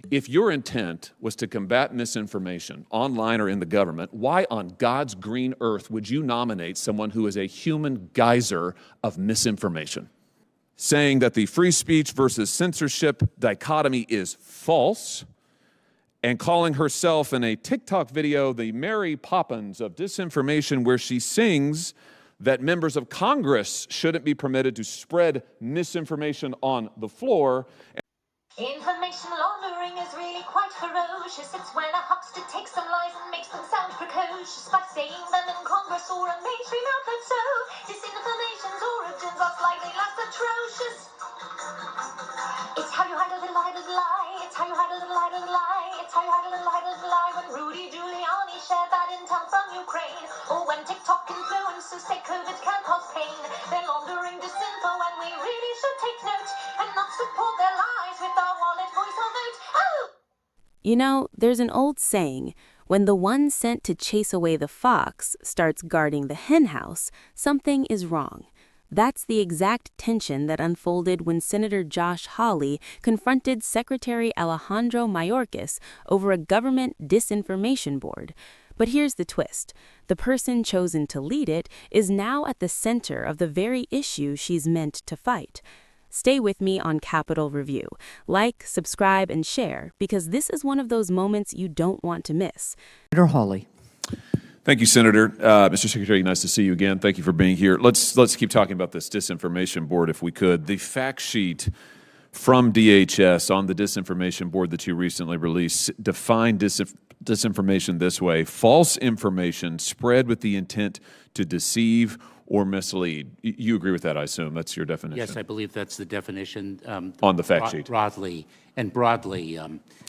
If your intent was to combat misinformation online or in the government, why on God's green earth would you nominate someone who is a human geyser of misinformation? Saying that the free speech versus censorship dichotomy is false, and calling herself in a TikTok video the Mary Poppins of disinformation, where she sings that members of Congress shouldn't be permitted to spread misinformation on the floor. Information laundering is really quite ferocious. It's when a huckster takes some lies and makes them sound precocious by saying them in Congress or a mainstream outlet. So disinformation's origins are slightly less atrocious. It's how you hide a little lie. It's how you hide a little lie. It's how you hide a little lie. When Rudy Giuliani shared that intel from Ukraine, or when TikTok influencers say COVID can cause pain, they're laundering disinfo, and we really should take note and not support their lies with our wallet, voice, or vote. Oh! You know, there's an old saying, when the one sent to chase away the fox starts guarding the henhouse, something is wrong. That's the exact tension that unfolded when Senator Josh Hawley confronted Secretary Alejandro Mayorkas over a government disinformation board. But here's the twist. The person chosen to lead it is now at the center of the very issue she's meant to fight. Stay with me on Capitol Review. Like, subscribe, and share, because this is one of those moments you don't want to miss. Senator Hawley. Thank you, Senator. Mr. Secretary, nice to see you again. Thank you for being here. Let's keep talking about this disinformation board if we could. The fact sheet from DHS on the disinformation board that you recently released defined disinformation this way: false information spread with the intent to deceive or mislead. You agree with that, I assume? That's your definition? Yes, I believe that's the definition. On the fact sheet? Broadly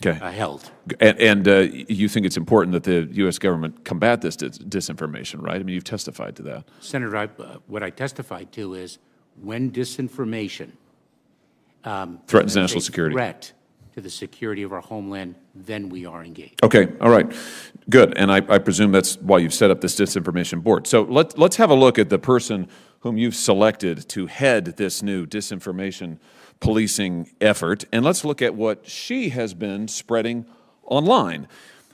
held. And you think it's important that the U.S. government combat this disinformation, right? I mean, you've testified to that. Senator, what I testified to is when disinformation threatens national security, threat to the security of our homeland, then we are engaged. Okay, all right, good. And I presume that's why you've set up this disinformation board. So let's have a look at the person whom you've selected to head this new disinformation policing effort, and let's look at what she has been spreading online.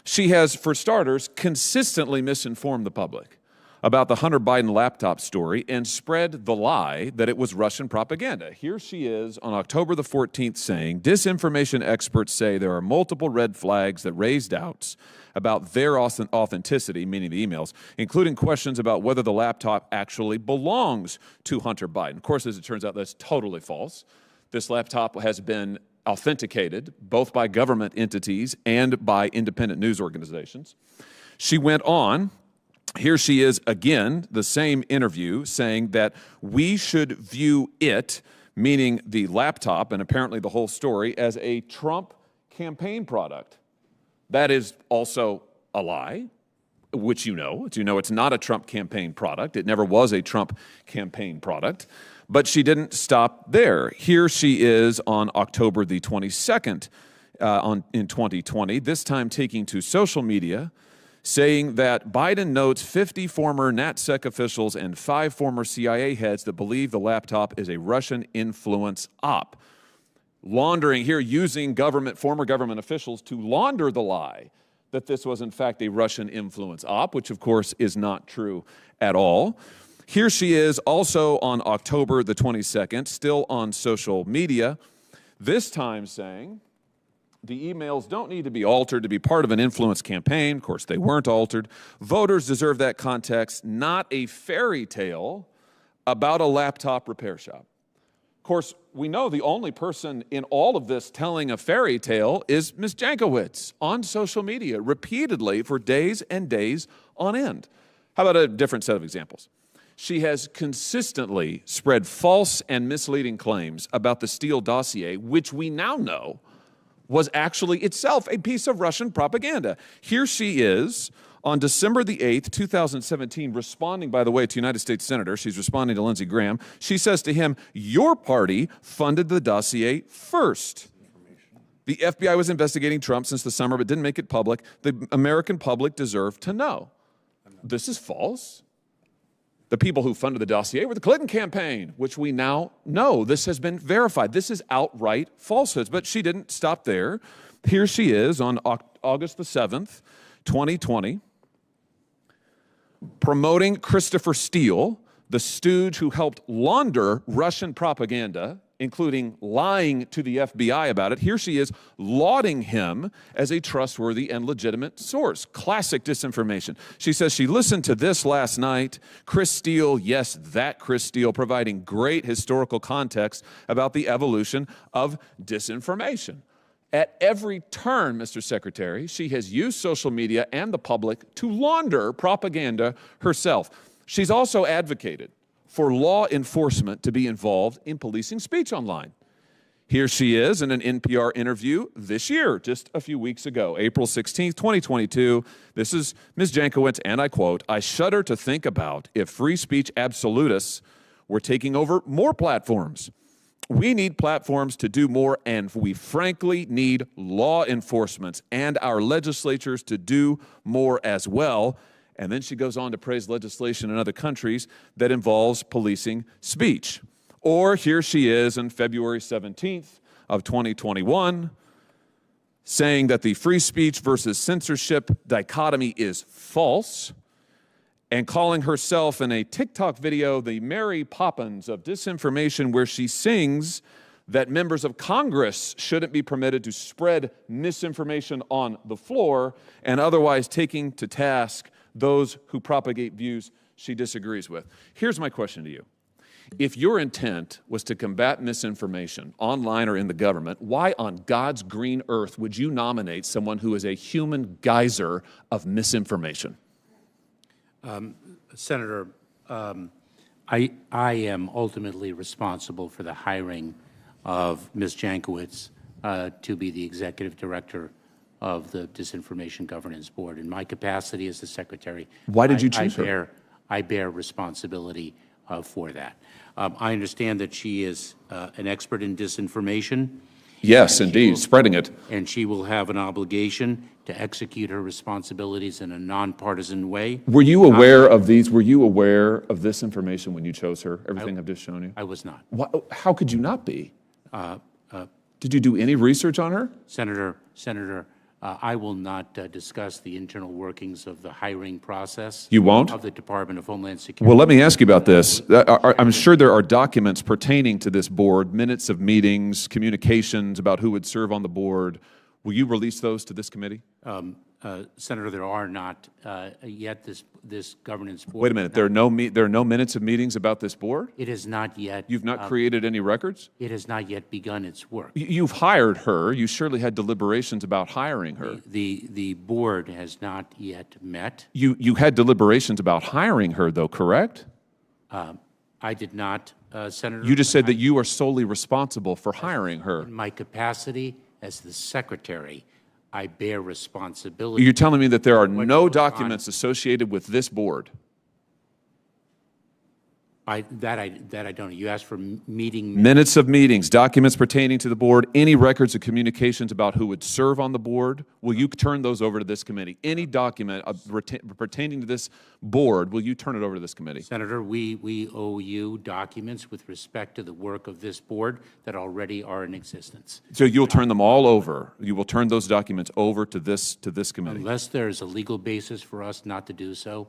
She has, for starters, consistently misinformed the public about the Hunter Biden laptop story and spread the lie that it was Russian propaganda. Here she is on October the 14th saying, disinformation experts say there are multiple red flags that raise doubts about their authenticity, meaning the emails, including questions about whether the laptop actually belongs to Hunter Biden. Of course, as it turns out, that's totally false. This laptop has been authenticated both by government entities and by independent news organizations. She went on. Here she is again, the same interview, saying that we should view it, meaning the laptop and apparently the whole story, as a Trump campaign product. That is also a lie, which you know. It's not a Trump campaign product. It never was a Trump campaign product. But she didn't stop there. Here she is on October the 22nd in 2020, this time taking to social media, saying that Biden notes 50 former NatSec officials and 5 former CIA heads that believe the laptop is a Russian influence op. Laundering here, using former government officials to launder the lie that this was in fact a Russian influence op, which of course is not true at all. Here she is also on October the 22nd, still on social media, this time saying the emails don't need to be altered to be part of an influence campaign. Of course, they weren't altered. Voters deserve that context, not a fairy tale about a laptop repair shop. Of course, we know the only person in all of this telling a fairy tale is Ms. Jankowicz on social media repeatedly for days and days on end. How about a different set of examples? She has consistently spread false and misleading claims about the Steele dossier, which we now know was actually itself a piece of Russian propaganda. Here she is on December the 8th, 2017, responding, by the way, to United States Senator. She's responding to Lindsey Graham. She says to him, your party funded the dossier first. The FBI was investigating Trump since the summer but didn't make it public. The American public deserve to know. This is false. The people who funded the dossier were the Clinton campaign, which we now know. This has been verified. This is outright falsehoods. But she didn't stop there. Here she is on August the 7th, 2020, promoting Christopher Steele, the stooge who helped launder Russian propaganda, including lying to the FBI about it. Here she is lauding him as a trustworthy and legitimate source. Classic disinformation. She says she listened to this last night. Chris Steele, yes, that Chris Steele, providing great historical context about the evolution of disinformation. At every turn, Mr. Secretary, she has used social media and the public to launder propaganda herself. She's also advocated for law enforcement to be involved in policing speech online. Here she is in an NPR interview this year, just a few weeks ago, April 16th, 2022. This is Ms. Jankowicz, and I quote, "I shudder to think about if free speech absolutists were taking over more platforms. We need platforms to do more, and we frankly need law enforcement and our legislatures to do more as well." And then she goes on to praise legislation in other countries that involves policing speech. Or here she is on February 17th of 2021, saying that the free speech versus censorship dichotomy is false, and calling herself in a TikTok video the Mary Poppins of disinformation, where she sings that members of Congress shouldn't be permitted to spread misinformation on the floor, and otherwise taking to task those who propagate views she disagrees with. Here's my question to you. If your intent was to combat misinformation online or in the government, why on God's green earth would you nominate someone who is a human geyser of misinformation? Senator, I am ultimately responsible for the hiring of Ms. Jankowicz to be the executive director of the Disinformation Governance Board. In my capacity as the secretary, why did you choose her? I bear responsibility for that. I understand that she is an expert in disinformation. Yes, indeed, spreading it. And she will have an obligation to execute her responsibilities in a nonpartisan way. Were you aware of these? Were you aware of this information when you chose her? Everything I've just shown you? I was not. How could you not be? Did you do any research on her? Senator, I will not discuss the internal workings of the hiring process. You won't? Of the Department of Homeland Security. Well, let me ask you about this. I'm sure there are documents pertaining to this board, minutes of meetings, communications about who would serve on the board. Will you release those to this committee? Senator, there are not yet this governance board. Wait a minute. There are no minutes of meetings about this board? It is not yet. You've not created any records? It has not yet begun its work. You've hired her. You surely had deliberations about hiring her. The board has not yet met. You had deliberations about hiring her, though, correct? I did not, Senator. You just said that you are solely responsible for hiring her. In my capacity as the secretary, I bear responsibility. You're telling me that there are no documents associated with this board? That I don't know. You asked for meeting minutes of meetings, documents pertaining to the board, any records of communications about who would serve on the board. Will you turn those over to this committee? Any document pertaining to this board, will you turn it over to this committee? Senator, we owe you documents with respect to the work of this board that already are in existence. So you'll turn them all over. You will turn those documents over to this committee. Unless there is a legal basis for us not to do so,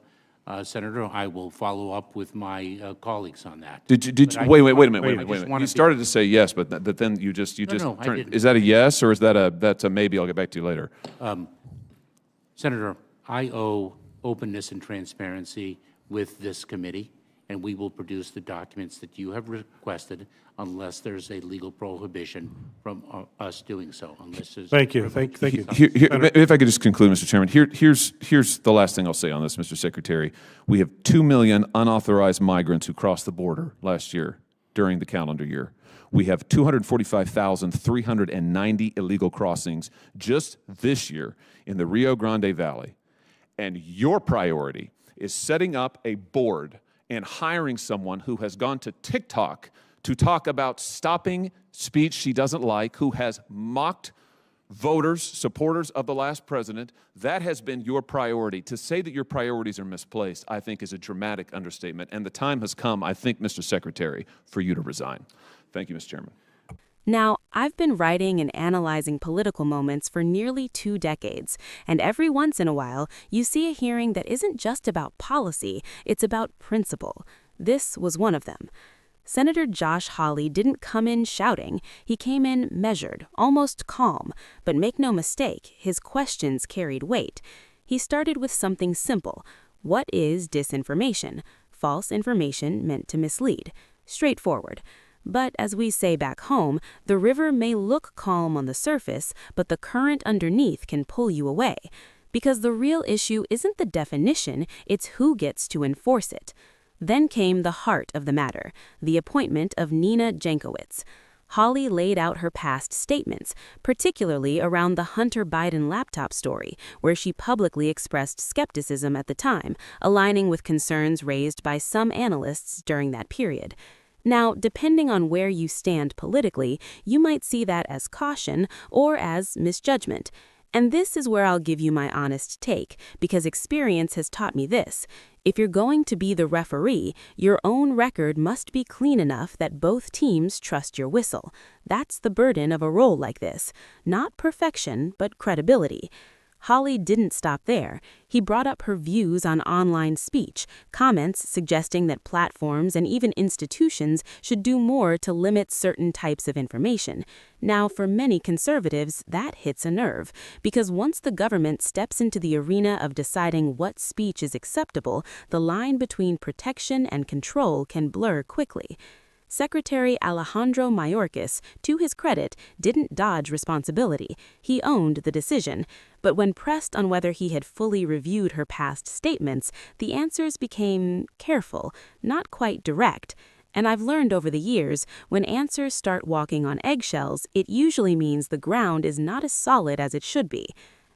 Senator, I will follow up with my colleagues on that. Wait a minute. You started to say yes, but then you just turned. Is that a yes, or is that's a maybe? I'll get back to you later. Senator, I owe openness and transparency with this committee, and we will produce the documents that you have requested unless there's a legal prohibition from us doing so. Unless there's Thank you. Thank you. If I could just conclude, Mr. Chairman, here's the last thing I'll say on this, Mr. Secretary. We have 2 million unauthorized migrants who crossed the border last year during the calendar year. We have 245,390 illegal crossings just this year in the Rio Grande Valley. And your priority is setting up a board and hiring someone who has gone to TikTok to talk about stopping speech she doesn't like, who has mocked voters, supporters of the last president. That has been your priority. To say that your priorities are misplaced, I think, is a dramatic understatement. And the time has come, I think, Mr. Secretary, for you to resign. Thank you, Mr. Chairman. Now, I've been writing and analyzing political moments for nearly 2 decades, and every once in a while, you see a hearing that isn't just about policy, it's about principle. This was one of them. Senator Josh Hawley didn't come in shouting. He came in measured, almost calm. But make no mistake, his questions carried weight. He started with something simple. What is disinformation? False information meant to mislead. Straightforward. But as we say back home, the river may look calm on the surface, but the current underneath can pull you away. Because the real issue isn't the definition, it's who gets to enforce it. Then came the heart of the matter, the appointment of Nina Jankowicz. Hawley laid out her past statements, particularly around the Hunter Biden laptop story, where she publicly expressed skepticism at the time, aligning with concerns raised by some analysts during that period. Now, depending on where you stand politically, you might see that as caution or as misjudgment. And this is where I'll give you my honest take, because experience has taught me this. If you're going to be the referee, your own record must be clean enough that both teams trust your whistle. That's the burden of a role like this. Not perfection, but credibility. Hawley didn't stop there. He brought up her views on online speech, comments suggesting that platforms and even institutions should do more to limit certain types of information. Now, for many conservatives, that hits a nerve, because once the government steps into the arena of deciding what speech is acceptable, the line between protection and control can blur quickly. Secretary Alejandro Mayorkas, to his credit, didn't dodge responsibility. He owned the decision. But when pressed on whether he had fully reviewed her past statements, the answers became careful, not quite direct. And I've learned over the years, when answers start walking on eggshells, it usually means the ground is not as solid as it should be.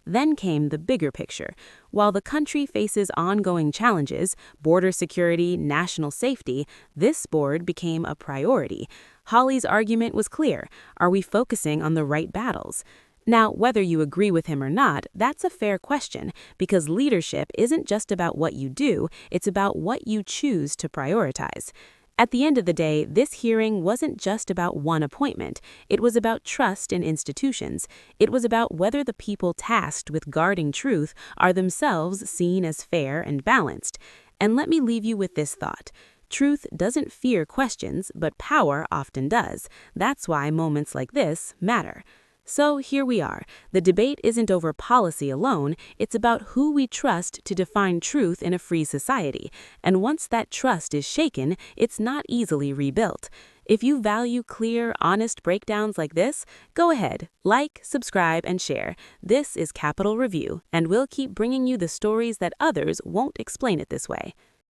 Then came the bigger picture. While the country faces ongoing challenges, border security, national safety, this board became a priority. Hawley's argument was clear. Are we focusing on the right battles? Now, whether you agree with him or not, that's a fair question, because leadership isn't just about what you do, it's about what you choose to prioritize. At the end of the day, this hearing wasn't just about one appointment. It was about trust in institutions. It was about whether the people tasked with guarding truth are themselves seen as fair and balanced. And let me leave you with this thought. Truth doesn't fear questions, but power often does. That's why moments like this matter. So here we are. The debate isn't over policy alone, it's about who we trust to define truth in a free society. And once that trust is shaken, it's not easily rebuilt. If you value clear, honest breakdowns like this, go ahead, like, subscribe, and share. This is Capitol Review, and we'll keep bringing you the stories that others won't explain it this way.